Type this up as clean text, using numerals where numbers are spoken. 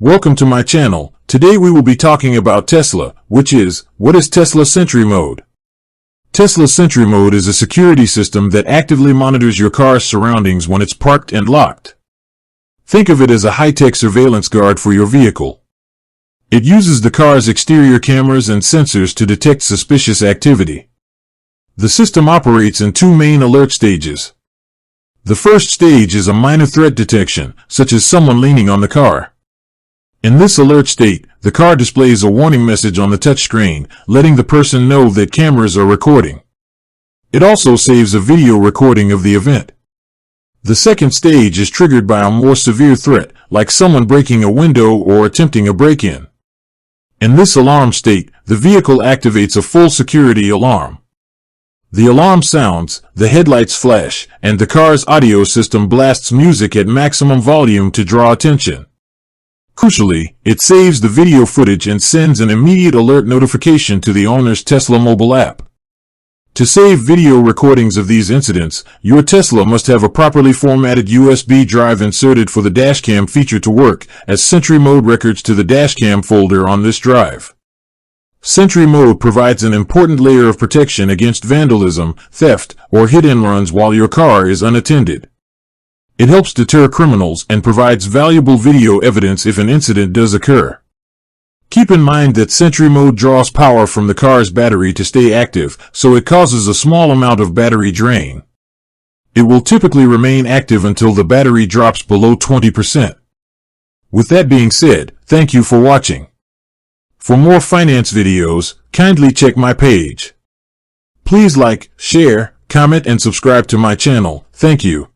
Welcome to my channel. Today we will be talking about Tesla, what is Tesla Sentry Mode? Tesla Sentry Mode is a security system that actively monitors your car's surroundings when it's parked and locked. Think of it as a high-tech surveillance guard for your vehicle. It uses the car's exterior cameras and sensors to detect suspicious activity. The system operates in two main alert stages. The first stage is a minor threat detection, such as someone leaning on the car. In this alert state, the car displays a warning message on the touchscreen, letting the person know that cameras are recording. It also saves a video recording of the event. The second stage is triggered by a more severe threat, like someone breaking a window or attempting a break-in. In this alarm state, the vehicle activates a full security alarm. The alarm sounds, the headlights flash, and the car's audio system blasts music at maximum volume to draw attention. Crucially, it saves the video footage and sends an immediate alert notification to the owner's Tesla mobile app. To save video recordings of these incidents, your Tesla must have a properly formatted USB drive inserted for the dashcam feature to work, as Sentry Mode records to the dashcam folder on this drive. Sentry Mode provides an important layer of protection against vandalism, theft, or hit-and-runs while your car is unattended. It helps deter criminals and provides valuable video evidence if an incident does occur. Keep in mind that Sentry Mode draws power from the car's battery to stay active, so it causes a small amount of battery drain. It will typically remain active until the battery drops below 20%. With that being said, thank you for watching. For more finance videos, kindly check my page. Please like, share, comment, and subscribe to my channel. Thank you.